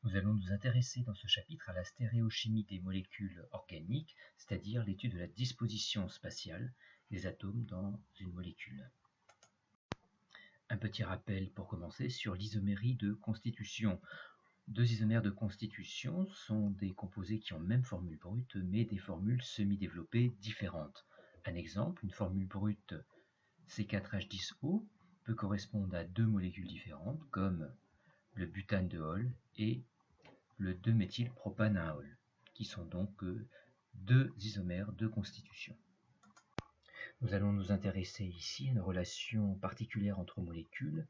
Nous allons nous intéresser dans ce chapitre à la stéréochimie des molécules organiques, c'est-à-dire l'étude de la disposition spatiale des atomes dans une molécule. Un petit rappel pour commencer sur l'isomérie de constitution. Deux isomères de constitution sont des composés qui ont même formule brute, mais des formules semi-développées différentes. Un exemple, une formule brute C4H10O peut correspondre à deux molécules différentes, comme le butane de Hall et le 2-méthylpropanol, qui sont donc deux isomères de constitution. Nous allons nous intéresser ici à une relation particulière entre molécules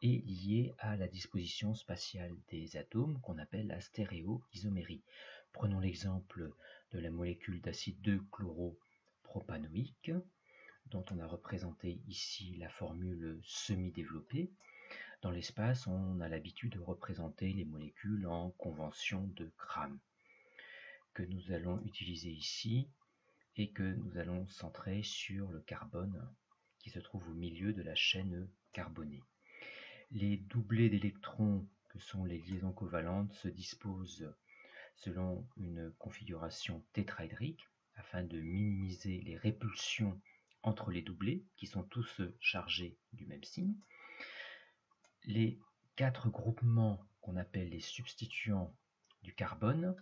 et liée à la disposition spatiale des atomes qu'on appelle la stéréoisomérie. Prenons l'exemple de la molécule d'acide 2-chloropropanoïque, dont on a représenté ici la formule semi-développée. Dans l'espace, on a l'habitude de représenter les molécules en convention de Gram, que nous allons utiliser ici et que nous allons centrer sur le carbone qui se trouve au milieu de la chaîne carbonée. Les doublés d'électrons, que sont les liaisons covalentes, se disposent selon une configuration tétraédrique afin de minimiser les répulsions entre les doublés, qui sont tous chargés du même signe. Les quatre groupements qu'on appelle les substituants du carbone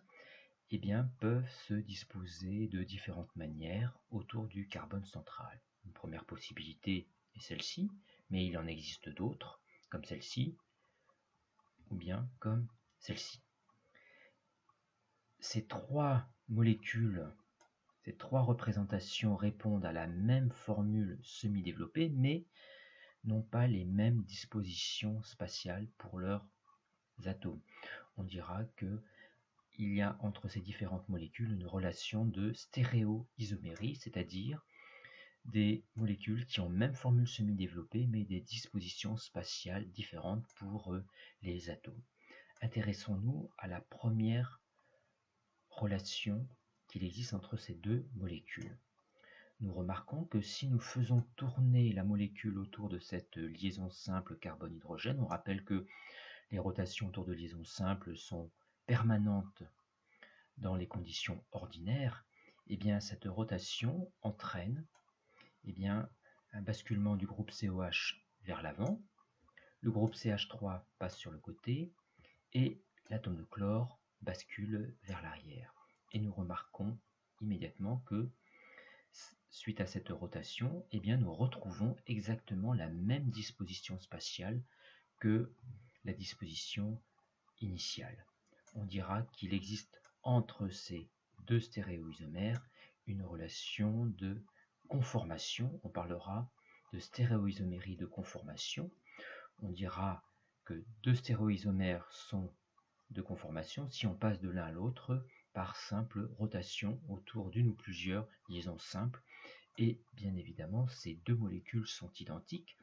peuvent se disposer de différentes manières autour du carbone central. Une première possibilité est celle-ci, mais il en existe d'autres, comme celle-ci, ou bien comme celle-ci. Ces trois molécules, ces trois représentations répondent à la même formule semi-développée, mais n'ont pas les mêmes dispositions spatiales pour leurs atomes. On dira que il y a entre ces différentes molécules une relation de stéréoisomérie, c'est-à-dire des molécules qui ont même formule semi-développée mais des dispositions spatiales différentes pour les atomes. Intéressons-nous à la première relation qu'il existe entre ces deux molécules. Nous remarquons que si nous faisons tourner la molécule autour de cette liaison simple carbone-hydrogène, on rappelle que les rotations autour de liaisons simples sont permanentes dans les conditions ordinaires, cette rotation entraîne un basculement du groupe COH vers l'avant, le groupe CH3 passe sur le côté et l'atome de chlore bascule vers l'arrière. Et nous remarquons immédiatement que suite à cette rotation, nous retrouvons exactement la même disposition spatiale que la disposition initiale. On dira qu'il existe entre ces deux stéréoisomères une relation de conformation. On parlera de stéréoisomérie de conformation. On dira que deux stéréoisomères sont de conformation si on passe de l'un à l'autre par simple rotation autour d'une ou plusieurs liaisons simples. Et bien évidemment, ces deux molécules sont identiques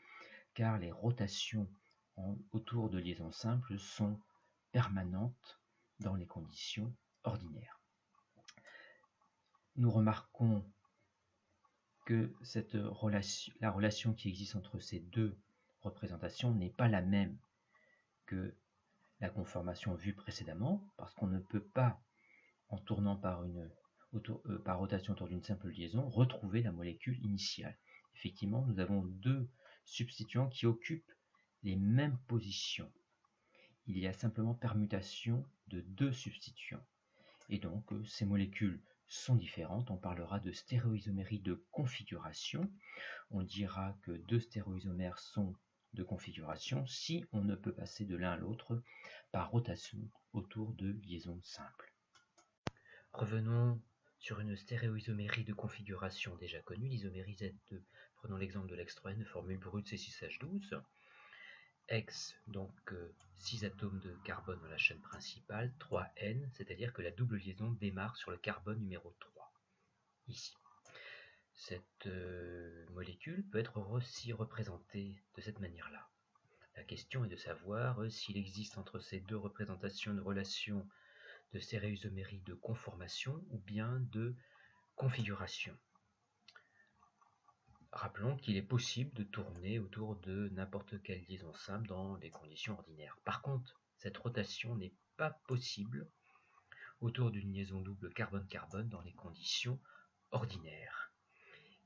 car les rotations autour de liaisons simples sont permanentes dans les conditions ordinaires. Nous remarquons que la relation qui existe entre ces deux représentations n'est pas la même que la conformation vue précédemment, parce qu'on ne peut pas, en tournant par rotation autour d'une simple liaison, retrouver la molécule initiale. Effectivement, nous avons deux substituants qui occupent les mêmes positions. Il y a simplement permutation de deux substituants. Et donc, ces molécules sont différentes. On parlera de stéréoisomérie de configuration. On dira que deux stéréoisomères sont de configuration si on ne peut passer de l'un à l'autre par rotation autour de liaisons simples. Revenons sur une stéréoisomérie de configuration déjà connue, l'isomérie Z2. Prenons l'exemple de l'extroène, formule brute C6H12. X, donc 6 atomes de carbone dans la chaîne principale, 3N, c'est-à-dire que la double liaison démarre sur le carbone numéro 3, ici. Cette molécule peut être aussi représentée de cette manière-là. La question est de savoir s'il existe entre ces deux représentations une relation de stéréoisomérie de conformation ou bien de configuration. Rappelons qu'il est possible de tourner autour de n'importe quelle liaison simple dans les conditions ordinaires. Par contre, Cette rotation n'est pas possible autour d'une liaison double carbone-carbone dans les conditions ordinaires.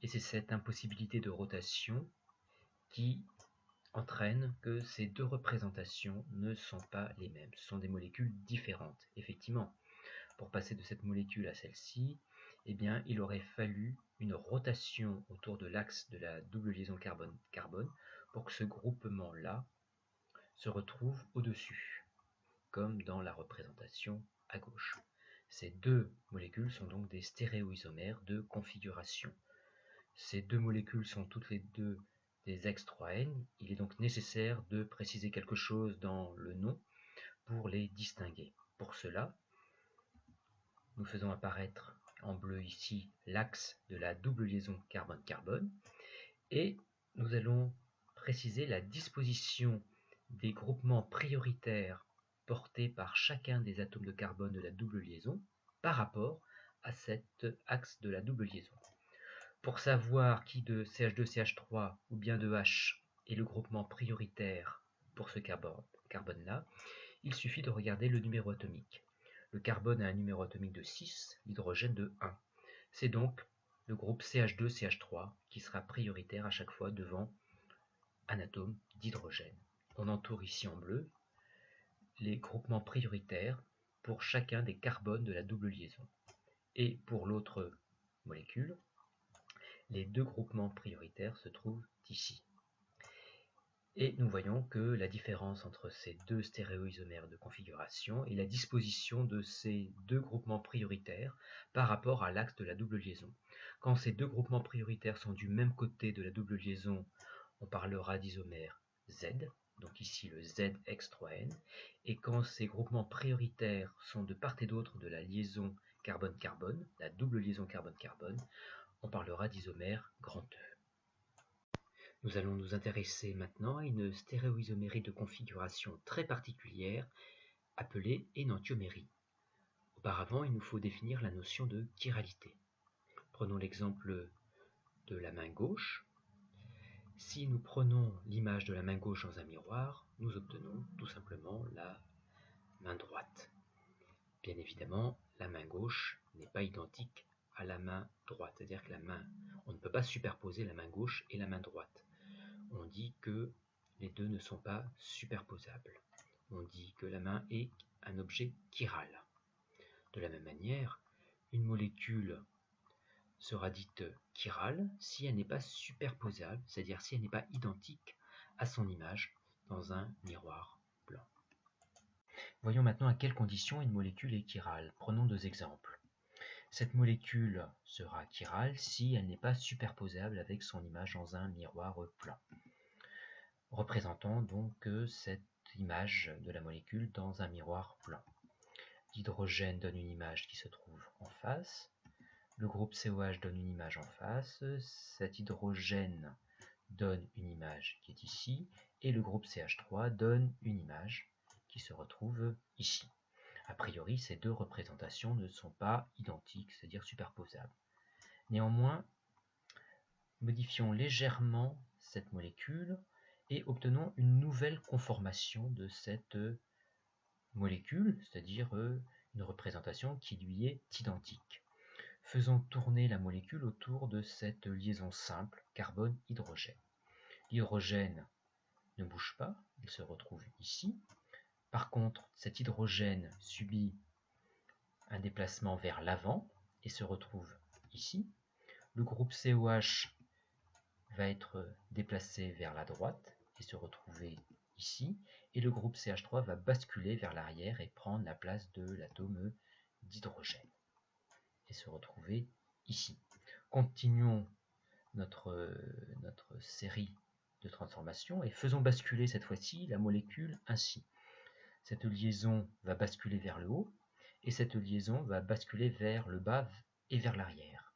Et c'est cette impossibilité de rotation qui entraîne que ces deux représentations ne sont pas les mêmes. Ce sont des molécules différentes. Effectivement, pour passer de cette molécule à celle-ci, eh bien, il aurait fallu une rotation autour de l'axe de la double liaison carbone-carbone pour que ce groupement-là se retrouve au-dessus, comme dans la représentation à gauche. Ces deux molécules sont donc des stéréoisomères de configuration. Ces deux molécules sont toutes les deux des X3N. Il est donc nécessaire de préciser quelque chose dans le nom pour les distinguer. Pour cela, nous faisons apparaître en bleu ici l'axe de la double liaison carbone-carbone et nous allons préciser la disposition des groupements prioritaires portés par chacun des atomes de carbone de la double liaison par rapport à cet axe de la double liaison. Pour savoir qui de CH2CH3 ou bien de H est le groupement prioritaire pour ce carbone-là, il suffit de regarder le numéro atomique. Le carbone a un numéro atomique de 6, l'hydrogène de 1. C'est donc le groupe CH2CH3 qui sera prioritaire à chaque fois devant un atome d'hydrogène. On entoure ici en bleu les groupements prioritaires pour chacun des carbones de la double liaison. Et pour l'autre molécule, les deux groupements prioritaires se trouvent ici. Et nous voyons que la différence entre ces deux stéréoisomères de configuration est la disposition de ces deux groupements prioritaires par rapport à l'axe de la double liaison. Quand ces deux groupements prioritaires sont du même côté de la double liaison, on parlera d'isomère Z, donc ici le ZX3N, et quand ces groupements prioritaires sont de part et d'autre de la liaison carbone-carbone, la double liaison carbone-carbone, on parlera d'isomère grand E. Nous allons nous intéresser maintenant à une stéréoisomérie de configuration très particulière appelée énantiomérie. Auparavant, il nous faut définir la notion de chiralité. Prenons l'exemple de la main gauche. Si nous prenons l'image de la main gauche dans un miroir, nous obtenons tout simplement la main droite. Bien évidemment, la main gauche n'est pas identique à la main droite, c'est-à-dire que on ne peut pas superposer la main gauche et la main droite. On dit que les deux ne sont pas superposables. On dit que la main est un objet chiral. De la même manière, une molécule sera dite chirale si elle n'est pas superposable, c'est-à-dire si elle n'est pas identique à son image dans un miroir blanc. Voyons maintenant à quelles conditions une molécule est chirale. Prenons deux exemples. Cette molécule sera chirale si elle n'est pas superposable avec son image dans un miroir blanc. Représentons donc cette image de la molécule dans un miroir blanc. L'hydrogène donne une image qui se trouve en face. Le groupe COH donne une image en face. Cet hydrogène donne une image qui est ici. Et le groupe CH3 donne une image qui se retrouve ici. A priori, ces deux représentations ne sont pas identiques, c'est-à-dire superposables. Néanmoins, modifions légèrement cette molécule et obtenons une nouvelle conformation de cette molécule, c'est-à-dire une représentation qui lui est identique. Faisons tourner la molécule autour de cette liaison simple carbone-hydrogène. L'hydrogène ne bouge pas, il se retrouve ici. Par contre, cet hydrogène subit un déplacement vers l'avant et se retrouve ici. Le groupe COH va être déplacé vers la droite et se retrouver ici, et le groupe CH3 va basculer vers l'arrière et prendre la place de l'atome d'hydrogène et se retrouver ici. Continuons notre série de transformations et faisons basculer cette fois-ci la molécule ainsi. Cette liaison va basculer vers le haut et cette liaison va basculer vers le bas et vers l'arrière.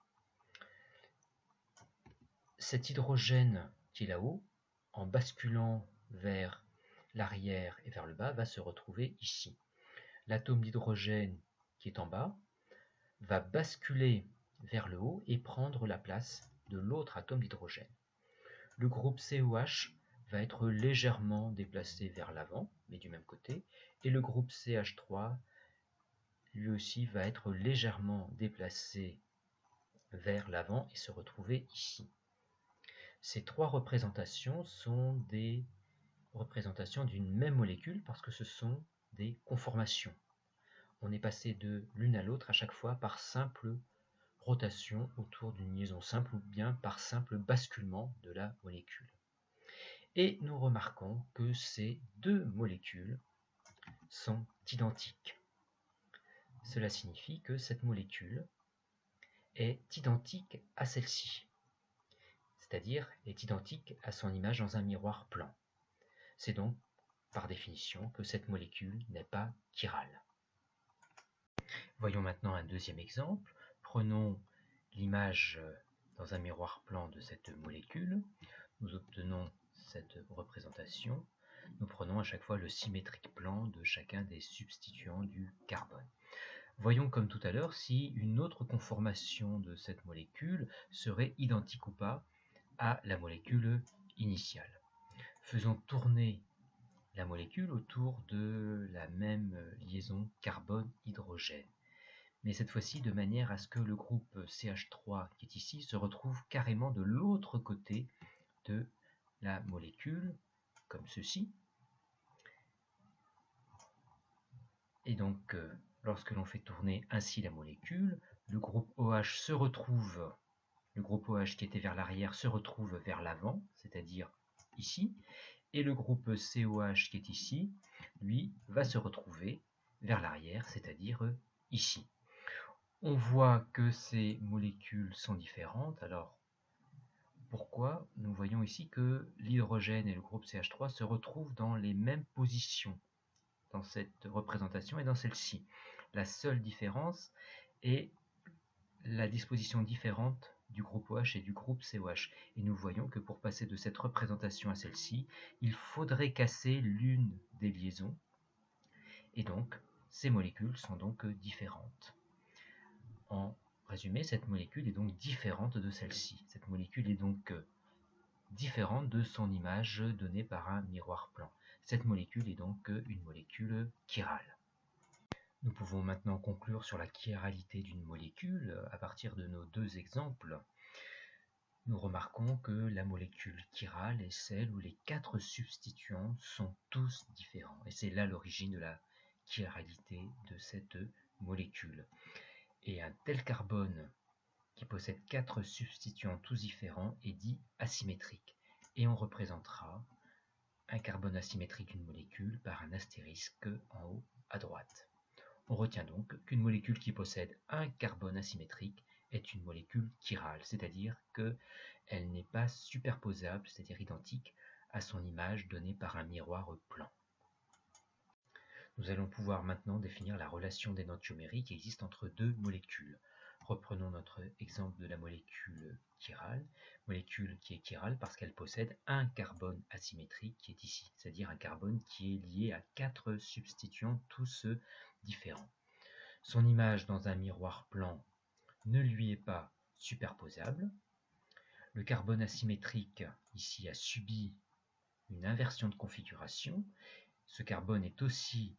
Cet hydrogène qui est là-haut, en basculant vers l'arrière et vers le bas, va se retrouver ici. L'atome d'hydrogène qui est en bas va basculer vers le haut et prendre la place de l'autre atome d'hydrogène. Le groupe COH va être légèrement déplacé vers l'avant, mais du même côté, et le groupe CH3 lui aussi va être légèrement déplacé vers l'avant et se retrouver ici. Ces trois représentations sont des représentations d'une même molécule parce que ce sont des conformations. On est passé de l'une à l'autre à chaque fois par simple rotation autour d'une liaison simple ou bien par simple basculement de la molécule. Et nous remarquons que ces deux molécules sont identiques. Cela signifie que cette molécule est identique à celle-ci, c'est-à-dire est identique à son image dans un miroir plan. C'est donc par définition que cette molécule n'est pas chirale. Voyons maintenant un deuxième exemple. Prenons l'image dans un miroir plan de cette molécule. Nous obtenons cette représentation. Nous prenons à chaque fois le symétrique plan de chacun des substituants du carbone. Voyons comme tout à l'heure si une autre conformation de cette molécule serait identique ou pas à la molécule initiale. Faisons tourner la molécule autour de la même liaison carbone-hydrogène, mais cette fois-ci de manière à ce que le groupe CH3 qui est ici se retrouve carrément de l'autre côté de la molécule, comme ceci. Et donc, lorsque l'on fait tourner ainsi la molécule, le groupe OH se retrouve, le groupe OH qui était vers l'arrière se retrouve vers l'avant, c'est-à-dire ici, et le groupe COH qui est ici, lui, va se retrouver vers l'arrière, c'est-à-dire ici. On voit que ces molécules sont différentes, alors pourquoi? Nous voyons ici que l'hydrogène et le groupe CH3 se retrouvent dans les mêmes positions dans cette représentation et dans celle-ci. La seule différence est la disposition différente du groupe OH et du groupe COH. Et nous voyons que pour passer de cette représentation à celle-ci, il faudrait casser l'une des liaisons. Et donc, ces molécules sont donc différentes. En résumé, cette molécule est donc différente de celle-ci. Cette molécule est donc différente de son image donnée par un miroir plan. Cette molécule est donc une molécule chirale. Nous pouvons maintenant conclure sur la chiralité d'une molécule à partir de nos deux exemples. Nous remarquons que la molécule chirale est celle où les quatre substituants sont tous différents. Et c'est là l'origine de la chiralité de cette molécule. Et un tel carbone qui possède quatre substituants tous différents est dit asymétrique. Et on représentera un carbone asymétrique d'une molécule par un astérisque en haut à droite. On retient donc qu'une molécule qui possède un carbone asymétrique est une molécule chirale, c'est-à-dire qu'elle n'est pas superposable, c'est-à-dire identique à son image donnée par un miroir plan. Nous allons pouvoir maintenant définir la relation d'énantiomérie qui existe entre deux molécules. Reprenons notre exemple de la molécule chirale, molécule qui est chirale parce qu'elle possède un carbone asymétrique qui est ici, c'est-à-dire un carbone qui est lié à quatre substituants tous différents. Son image dans un miroir plan ne lui est pas superposable. Le carbone asymétrique ici a subi une inversion de configuration. Ce carbone est aussi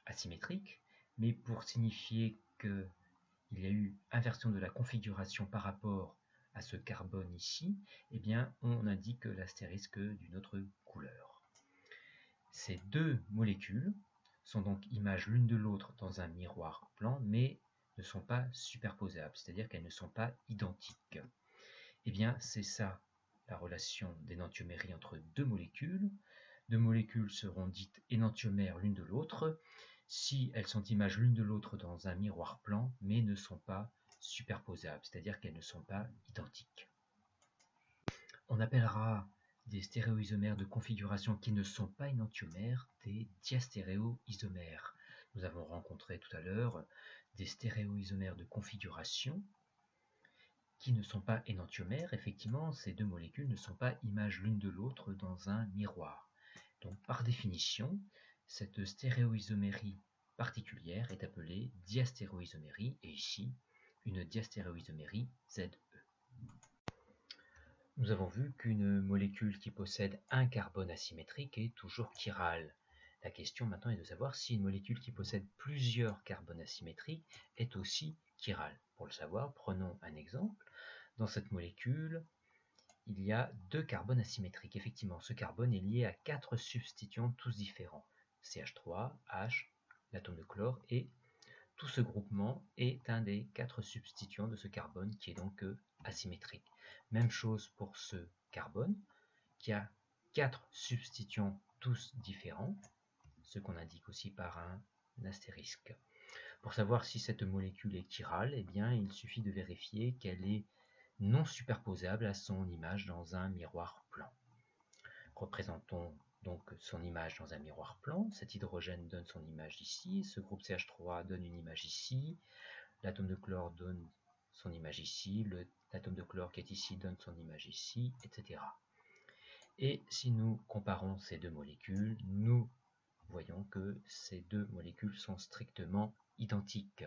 asymétrique, mais pour signifier qu'il y a eu inversion de la configuration par rapport à ce carbone ici, eh bien on indique l'astérisque d'une autre couleur. Ces deux molécules sont donc images l'une de l'autre dans un miroir plan, mais ne sont pas superposables, c'est-à-dire qu'elles ne sont pas identiques. Eh bien, c'est ça la relation d'énantiomérie entre deux molécules. Deux molécules seront dites énantiomères l'une de l'autre si elles sont images l'une de l'autre dans un miroir plan, mais ne sont pas superposables, c'est-à-dire qu'elles ne sont pas identiques. On appellera des stéréoisomères de configuration qui ne sont pas énantiomères des diastéréoisomères. Nous avons rencontré tout à l'heure des stéréoisomères de configuration qui ne sont pas énantiomères. Effectivement, ces deux molécules ne sont pas images l'une de l'autre dans un miroir. Donc, par définition, cette stéréoisomérie particulière est appelée diastéréoisomérie, et ici, une diastéréoisomérie ZE. Nous avons vu qu'une molécule qui possède un carbone asymétrique est toujours chirale. La question maintenant est de savoir si une molécule qui possède plusieurs carbones asymétriques est aussi chirale. Pour le savoir, prenons un exemple. Dans cette molécule, il y a 2 carbones asymétriques. Effectivement, ce carbone est lié à 4 substituants tous différents. CH3, H, l'atome de chlore, et tout ce groupement est un des 4 substituants de ce carbone qui est donc asymétrique. Même chose pour ce carbone qui a 4 substituants tous différents, ce qu'on indique aussi par un astérisque. Pour savoir si cette molécule est chirale, eh bien, il suffit de vérifier qu'elle est non superposable à son image dans un miroir plan. Représentons donc son image dans un miroir plan. Cet hydrogène donne son image ici, ce groupe CH3 donne une image ici, l'atome de chlore donne son image ici, l'atome de chlore qui est ici donne son image ici, etc. Et si nous comparons ces deux molécules, nous voyons que ces deux molécules sont strictement identiques.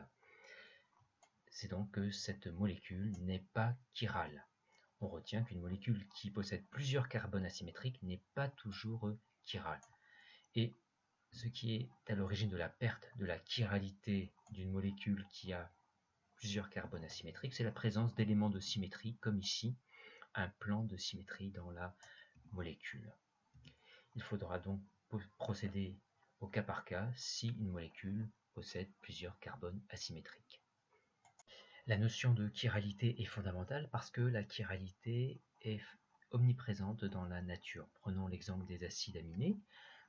C'est donc que cette molécule n'est pas chirale. On retient qu'une molécule qui possède plusieurs carbones asymétriques n'est pas toujours chirale. Et ce qui est à l'origine de la perte de la chiralité d'une molécule qui a plusieurs carbones asymétriques, c'est la présence d'éléments de symétrie, comme ici, un plan de symétrie dans la molécule. Il faudra donc procéder au cas par cas si une molécule possède plusieurs carbones asymétriques. La notion de chiralité est fondamentale parce que la chiralité est omniprésente dans la nature. Prenons l'exemple des acides aminés,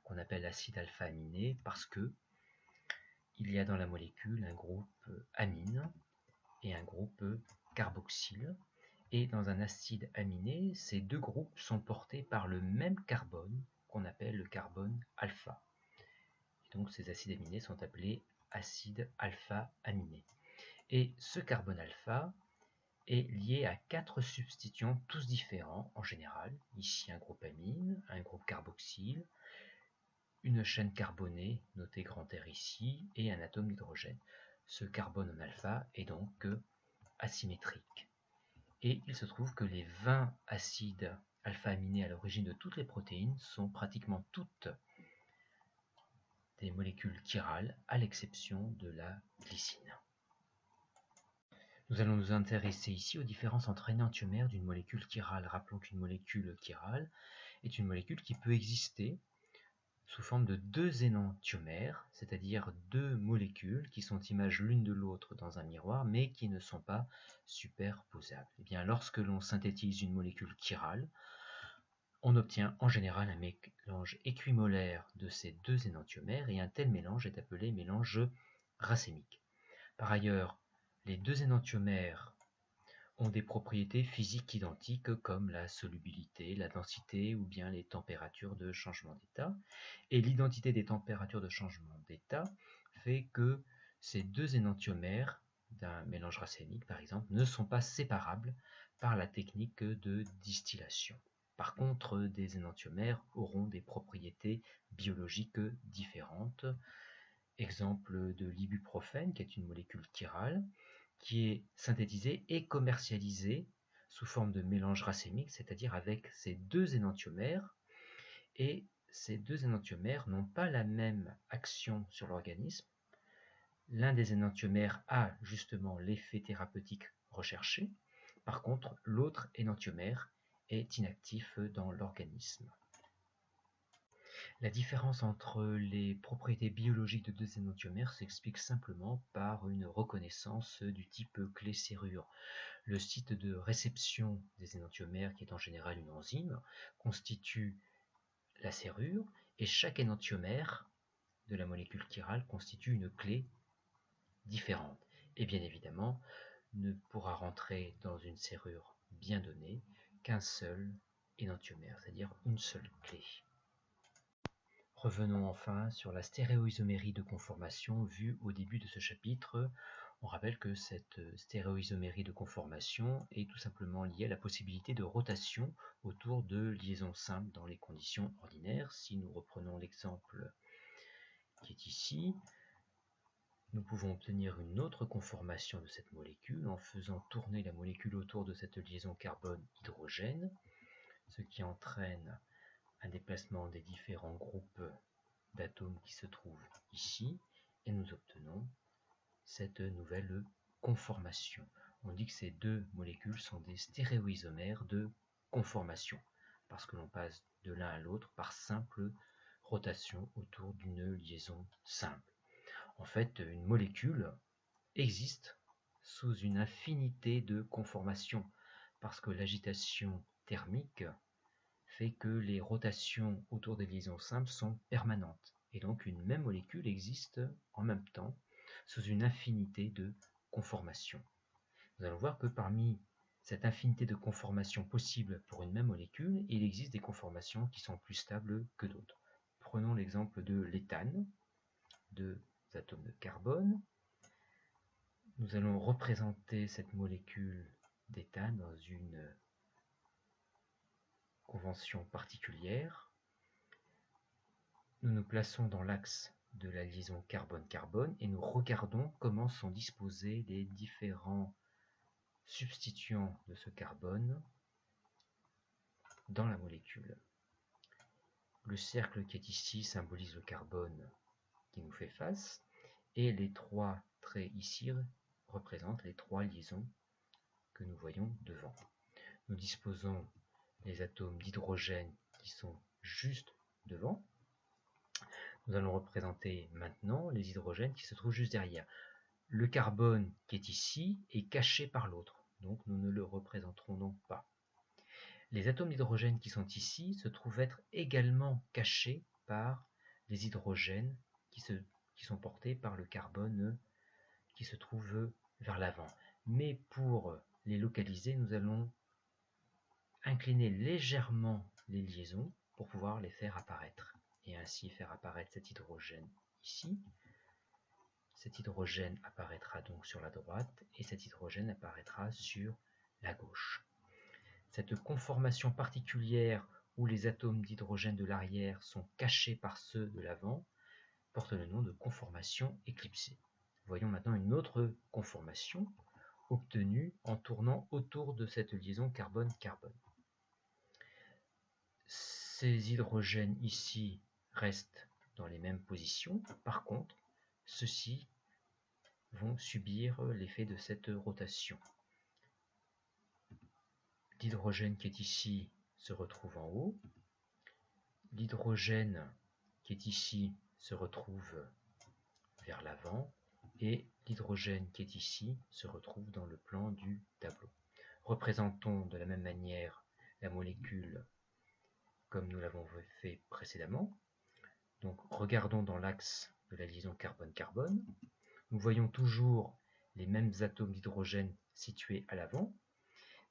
qu'on appelle acide alpha-aminé, parce que il y a dans la molécule un groupe amine et un groupe carboxyle. Et dans un acide aminé, ces deux groupes sont portés par le même carbone qu'on appelle le carbone alpha. Et donc ces acides aminés sont appelés acides alpha-aminés. Et ce carbone alpha est lié à 4 substituants tous différents en général. Ici un groupe amine, un groupe carboxyle, une chaîne carbonée, notée grand R ici, et un atome d'hydrogène. Ce carbone en alpha est donc asymétrique. Et il se trouve que les 20 acides alpha-aminés à l'origine de toutes les protéines sont pratiquement toutes des molécules chirales, à l'exception de la glycine. Nous allons nous intéresser ici aux différences entre énantiomères d'une molécule chirale. Rappelons qu'une molécule chirale est une molécule qui peut exister sous forme de 2 énantiomères, c'est-à-dire 2 molécules qui sont images l'une de l'autre dans un miroir, mais qui ne sont pas superposables. Et bien, lorsque l'on synthétise une molécule chirale, on obtient en général un mélange équimolaire de ces 2 énantiomères, et un tel mélange est appelé mélange racémique. Par ailleurs, les 2 énantiomères ont des propriétés physiques identiques comme la solubilité, la densité ou bien les températures de changement d'état. Et l'identité des températures de changement d'état fait que ces 2 énantiomères d'un mélange racémique, par exemple, ne sont pas séparables par la technique de distillation. Par contre, des énantiomères auront des propriétés biologiques différentes. Exemple de l'ibuprofène, qui est une molécule chirale, qui est synthétisée et commercialisée sous forme de mélange racémique, c'est-à-dire avec ces 2 énantiomères. Et ces 2 énantiomères n'ont pas la même action sur l'organisme. L'un des énantiomères a justement l'effet thérapeutique recherché. Par contre, l'autre énantiomère est inactif dans l'organisme. La différence entre les propriétés biologiques de 2 énantiomères s'explique simplement par une reconnaissance du type clé-serrure. Le site de réception des énantiomères, qui est en général une enzyme, constitue la serrure, et chaque énantiomère de la molécule chirale constitue une clé différente. Et bien évidemment, ne pourra rentrer dans une serrure bien donnée qu'un seul énantiomère, c'est-à-dire une seule clé. Revenons enfin sur la stéréoisomérie de conformation vue au début de ce chapitre. On rappelle que cette stéréoisomérie de conformation est tout simplement liée à la possibilité de rotation autour de liaisons simples dans les conditions ordinaires. Si nous reprenons l'exemple qui est ici, nous pouvons obtenir une autre conformation de cette molécule en faisant tourner la molécule autour de cette liaison carbone-hydrogène. ce qui entraîne un déplacement des différents groupes d'atomes qui se trouvent ici, et nous obtenons cette nouvelle conformation. On dit que ces deux molécules sont des stéréoisomères de conformation, parce que l'on passe de l'un à l'autre par simple rotation autour d'une liaison simple. En fait, une molécule existe sous une infinité de conformations, parce que l'agitation thermique fait que les rotations autour des liaisons simples sont permanentes. Et donc une même molécule existe en même temps sous une infinité de conformations. Nous allons voir que parmi cette infinité de conformations possibles pour une même molécule, il existe des conformations qui sont plus stables que d'autres. Prenons l'exemple de l'éthane, deux atomes de carbone. Nous allons représenter cette molécule d'éthane dans une convention particulière. Nous nous plaçons dans l'axe de la liaison carbone-carbone et nous regardons comment sont disposés les différents substituants de ce carbone dans la molécule. Le cercle qui est ici symbolise le carbone qui nous fait face, et les trois traits ici représentent les trois liaisons que nous voyons devant. Nous disposons des atomes d'hydrogène qui sont juste devant. Nous allons représenter maintenant les hydrogènes qui se trouvent juste derrière. Le carbone qui est ici est caché par l'autre, donc nous ne le représenterons donc pas. Les atomes d'hydrogène qui sont ici se trouvent être également cachés par les hydrogènes qui sont portés par le carbone qui se trouve vers l'avant. Mais pour les localiser, nous allons incliner légèrement les liaisons pour pouvoir les faire apparaître, et ainsi faire apparaître cet hydrogène ici. Cet hydrogène apparaîtra donc sur la droite et cet hydrogène apparaîtra sur la gauche. Cette conformation particulière où les atomes d'hydrogène de l'arrière sont cachés par ceux de l'avant porte le nom de conformation éclipsée. Voyons maintenant une autre conformation obtenue en tournant autour de cette liaison carbone-carbone. Ces hydrogènes ici restent dans les mêmes positions. Par contre, ceux-ci vont subir l'effet de cette rotation. L'hydrogène qui est ici se retrouve en haut. L'hydrogène qui est ici se retrouve vers l'avant. Et l'hydrogène qui est ici se retrouve dans le plan du tableau. Représentons de la même manière la molécule comme nous l'avons fait précédemment. Donc regardons dans l'axe de la liaison carbone-carbone. Nous voyons toujours les mêmes atomes d'hydrogène situés à l'avant,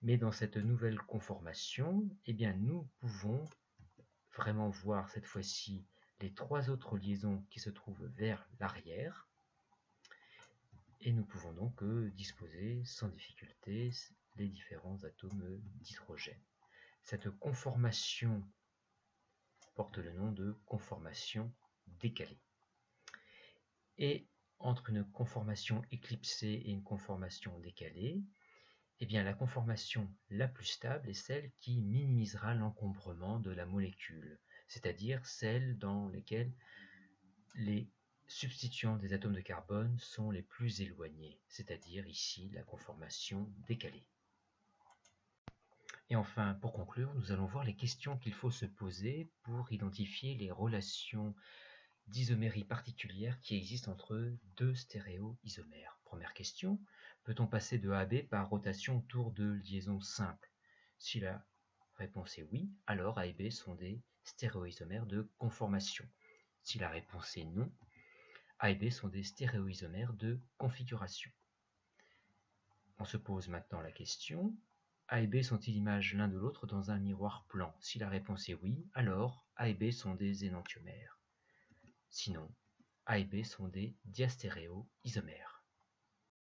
mais dans cette nouvelle conformation, eh bien, nous pouvons vraiment voir cette fois-ci les trois autres liaisons qui se trouvent vers l'arrière, et nous pouvons donc disposer sans difficulté les différents atomes d'hydrogène. Cette conformation porte le nom de conformation décalée. Et entre une conformation éclipsée et une conformation décalée, eh bien, la conformation la plus stable est celle qui minimisera l'encombrement de la molécule, c'est-à-dire celle dans laquelle les substituants des atomes de carbone sont les plus éloignés, c'est-à-dire ici la conformation décalée. Et enfin, pour conclure, nous allons voir les questions qu'il faut se poser pour identifier les relations d'isomérie particulières qui existent entre deux stéréoisomères. Première question, peut-on passer de A à B par rotation autour de liaisons simples? Si la réponse est oui, alors A et B sont des stéréoisomères de conformation. Si la réponse est non, A et B sont des stéréoisomères de configuration. On se pose maintenant la question, A et B sont-ils l'image l'un de l'autre dans un miroir plan? Si la réponse est oui, alors A et B sont des énantiomères. Sinon, A et B sont des diastéréoisomères.